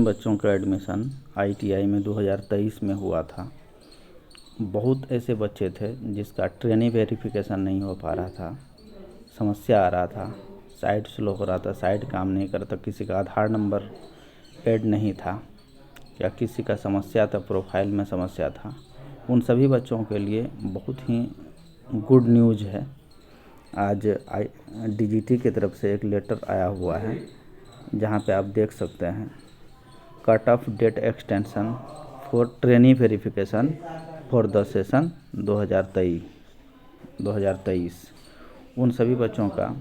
बच्चों का admission ITI में 2023 में हुआ था। बहुत ऐसे बच्चे थे जिसका ट्रेनी वेरिफिकेशन नहीं हो पा रहा था, समस्या आ रहा था, साइट स्लो हो रहा था, साइट काम नहीं करता, किसी का आधार नंबर ऐड नहीं था या किसी का समस्या था, प्रोफाइल में समस्या था। उन सभी बच्चों के लिए बहुत ही गुड न्यूज़ है। आज डीजीटी की तरफ से एक लेटर आया हुआ है जहां पे आप देख सकते हैं cut off date extension for trainee verification for the session 2023। उन सभी बच्चों का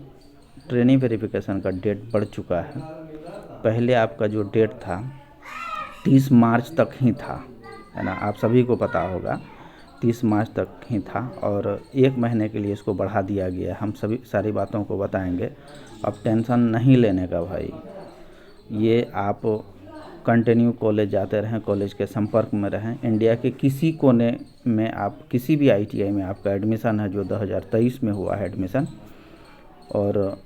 ट्रेनी वेरिफिकेशन का डेट बढ़ चुका है। पहले आपका जो डेट था 30 मार्च तक ही था, है ना, आप सभी को पता होगा 30 मार्च तक ही था और 1 महीने के लिए इसको बढ़ा दिया गया। हम सभी सारी बातों को बताएंगे। अब टेंशन नहीं लेने का भाई, ये आप कंटिन्यू कॉलेज जाते रहें, कॉलेज के संपर्क में रहें। इंडिया के किसी कोने में आप किसी भी आईटीआई में आपका एडमिशन है जो 2023 में हुआ है एडमिशन, और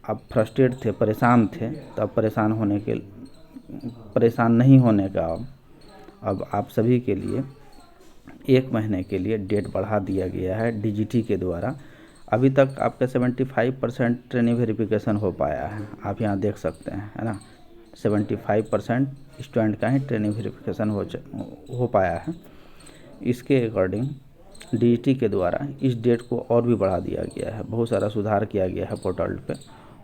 आप फ्रस्ट्रेट थे, परेशान थे, तब परेशान नहीं होने का अब आप सभी के लिए 1 महीने के लिए डेट बढ़ा दिया गया है डीजीटी के द्वारा। अभी तक आपका 75% ट्रेनिंग वेरिफिकेशन हो पाया है, आप यहाँ देख सकते हैं, है ना। 75% स्टूडेंट का ही ट्रेनिंग वेरिफिकेशन हो पाया है। इसके अकॉर्डिंग डीजीटी के द्वारा इस डेट को और भी बढ़ा दिया गया है। बहुत सारा सुधार किया गया है पोर्टल पे,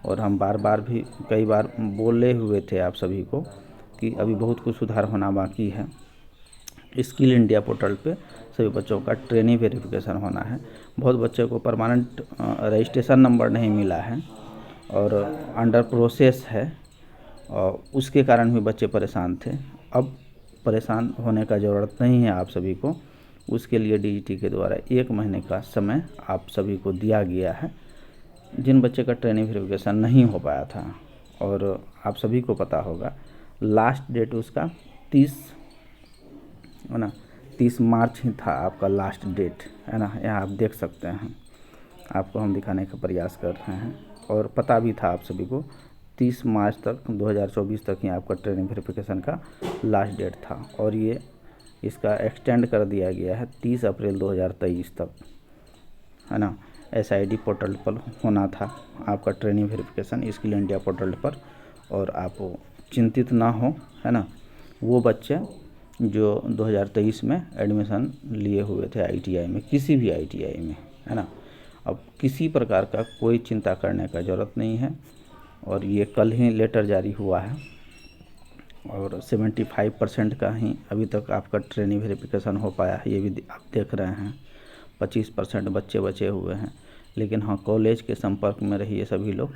और हम बार भी कई बार बोले हुए थे आप सभी को कि अभी बहुत कुछ सुधार होना बाकी है। स्किल इंडिया पोर्टल पे सभी बच्चों का ट्रेनिंग वेरिफिकेशन होना है। बहुत बच्चों को परमानेंट रजिस्ट्रेशन नंबर नहीं मिला है और अंडर प्रोसेस है, और उसके कारण भी बच्चे परेशान थे। अब परेशान होने का ज़रूरत नहीं है आप सभी को। उसके लिए डीजीटी के द्वारा 1 महीने का समय आप सभी को दिया गया है। जिन बच्चे का ट्रेनिंग वेरिफिकेशन नहीं हो पाया था, और आप सभी को पता होगा लास्ट डेट उसका 30 है ना, 30 मार्च ही था आपका लास्ट डेट, है ना। यहाँ आप देख सकते हैं, आपको हम दिखाने का प्रयास कर रहे हैं, और पता भी था आप सभी को 30 मार्च तक 2024 तक ही आपका ट्रेनिंग वेरिफिकेशन का लास्ट डेट था, और ये इसका एक्सटेंड कर दिया गया है 30 अप्रैल 2023 तक, है ना। एसआईडी पोर्टल पर होना था आपका training verification skill India portal पर, और आप चिंतित ना हो, है ना। वो बच्चे जो 2023 में एडमिशन लिए हुए थे आईटीआई में, किसी भी आईटीआई में, है ना, अब किसी प्रकार का कोई चिंता करने का ज़रूरत नहीं है। और ये कल ही लेटर जारी हुआ है, और 75% का ही अभी तक आपका ट्रेनिंग वेरिफिकेशन हो पाया है, ये भी आप देख रहे हैं। 25% बच्चे बचे हुए हैं। लेकिन हाँ, कॉलेज के संपर्क में रहिए सभी लोग।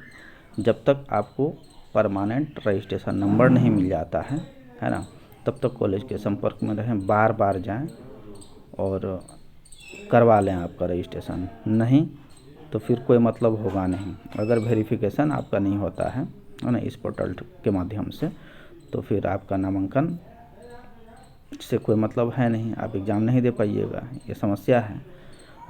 जब तक आपको परमानेंट रजिस्ट्रेशन नंबर नहीं मिल जाता है ना, तब तक कॉलेज के संपर्क में रहें। बार जाएं और करवा लें आपका रजिस्ट्रेशन, नहीं तो फिर कोई मतलब होगा नहीं। अगर वेरिफिकेशन आपका नहीं होता है ना इस पोर्टल के माध्यम से, तो फिर आपका नामांकन से कोई मतलब है नहीं, आप एग्ज़ाम नहीं दे पाइएगा। ये समस्या है।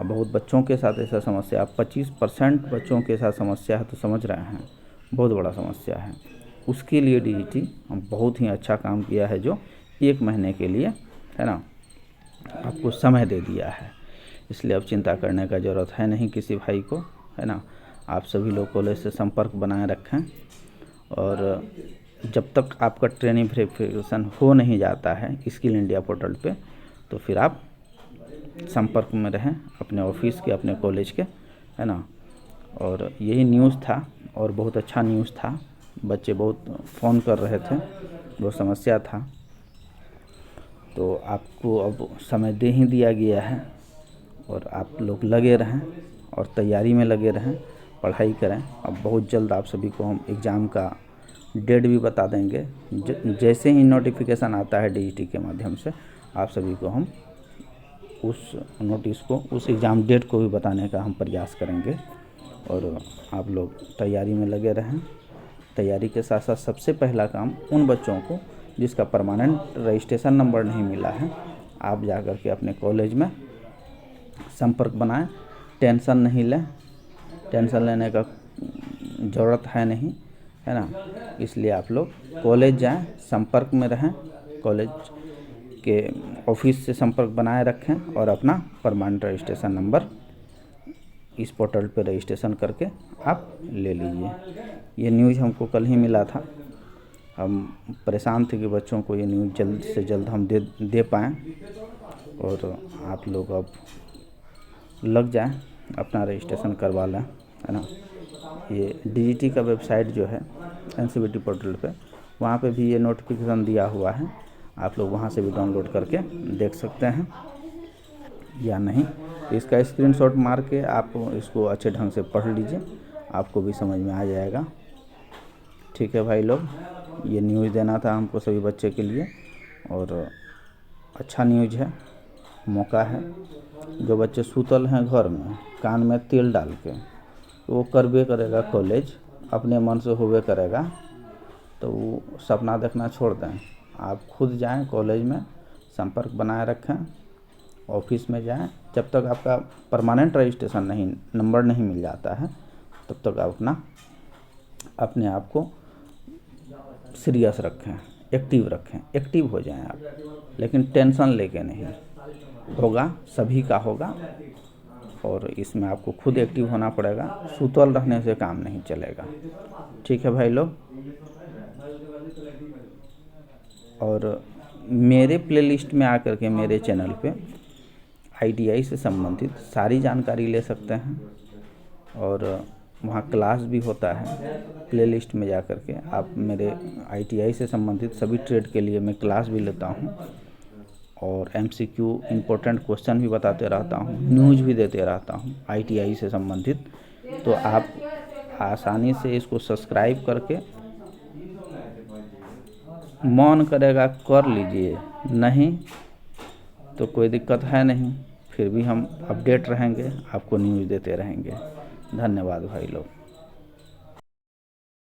अब बहुत बच्चों के साथ ऐसा समस्या, अब 25% बच्चों के साथ समस्या है, तो समझ रहे हैं बहुत बड़ा समस्या है। उसके लिए डीजीटी बहुत ही अच्छा काम किया है, जो 1 महीने के लिए, है ना, आपको समय दे दिया है। इसलिए अब चिंता करने का ज़रूरत है नहीं किसी भाई को, है ना। आप सभी लोग कॉलेज से संपर्क बनाए रखें, और जब तक आपका ट्रेनिंग वेरिफिकेशन हो नहीं जाता है स्किल इंडिया पोर्टल पे, तो फिर आप संपर्क में रहें अपने ऑफिस के, अपने कॉलेज के, है ना। और यही न्यूज़ था, और बहुत अच्छा न्यूज़ था। बच्चे बहुत फ़ोन कर रहे थे, बहुत समस्या था, तो आपको अब समय दे ही दिया गया है, और आप लोग लगे रहें और तैयारी में लगे रहें, पढ़ाई करें। अब बहुत जल्द आप सभी को हम एग्ज़ाम का डेट भी बता देंगे। जैसे ही नोटिफिकेशन आता है डीजीटी के माध्यम से, आप सभी को हम उस नोटिस को, उस एग्ज़ाम डेट को भी बताने का हम प्रयास करेंगे। और आप लोग तैयारी में लगे रहें। तैयारी के साथ साथ सबसे पहला काम उन बच्चों को जिसका परमानेंट रजिस्ट्रेशन नंबर नहीं मिला है, आप जा कर के अपने कॉलेज में संपर्क बनाएं। टेंशन नहीं लें, टेंशन लेने का ज़रूरत है नहीं। है ना। इसलिए आप लोग कॉलेज जाएं, संपर्क में रहें, कॉलेज के ऑफिस से संपर्क बनाए रखें और अपना परमानेंट रजिस्ट्रेशन नंबर इस पोर्टल पे रजिस्ट्रेशन करके आप ले लीजिए। ये न्यूज़ हमको कल ही मिला था, हम परेशान थे कि बच्चों को ये न्यूज़ जल्द से जल्द हम दे पाएँ और आप लोग अब लग जाएं, अपना रजिस्ट्रेशन करवा लें, है ना। ये डीजीटी का वेबसाइट जो है एनसीवीटी पोर्टल पे, वहाँ पे भी ये नोटिफिकेशन दिया हुआ है, आप लोग वहाँ से भी डाउनलोड करके देख सकते हैं या नहीं। तो इसका स्क्रीनशॉट मार के आप इसको अच्छे ढंग से पढ़ लीजिए, आपको भी समझ में आ जाएगा। ठीक है भाई लोग, ये न्यूज़ देना था हमको सभी बच्चे के लिए और अच्छा न्यूज़ है, मौका है। जो बच्चे सूतल हैं घर में कान में तेल डाल के, वो करबे करेगा कॉलेज, अपने मन से होबे करेगा, तो वो सपना देखना छोड़ दें। आप खुद जाएं कॉलेज में, संपर्क बनाए रखें, ऑफिस में जाएं। जब तक आपका परमानेंट रजिस्ट्रेशन नहीं, नंबर नहीं मिल जाता है, तब तक आप अपने आप को सीरियस रखें, एक्टिव रखें, एक्टिव हो जाएं आप, लेकिन टेंशन लेके नहीं। होगा, सभी का होगा और इसमें आपको खुद एक्टिव होना पड़ेगा, सुतल रहने से काम नहीं चलेगा। ठीक है भाई लोग, और मेरे प्लेलिस्ट में आकर के मेरे चैनल पे आईटीआई से संबंधित सारी जानकारी ले सकते हैं और वहाँ क्लास भी होता है। प्लेलिस्ट में जा कर के आप मेरे आईटीआई से संबंधित सभी ट्रेड के लिए मैं क्लास भी लेता हूँ और एमसीक्यू इम्पोर्टेंट क्वेश्चन भी बताते रहता हूँ, न्यूज़ भी देते रहता हूँ आईटीआई से संबंधित। तो आप आसानी से इसको सब्सक्राइब करके मन करेगा कर लीजिए, नहीं तो कोई दिक्कत है नहीं, फिर भी हम अपडेट रहेंगे, आपको न्यूज़ देते रहेंगे। धन्यवाद भाई लोग।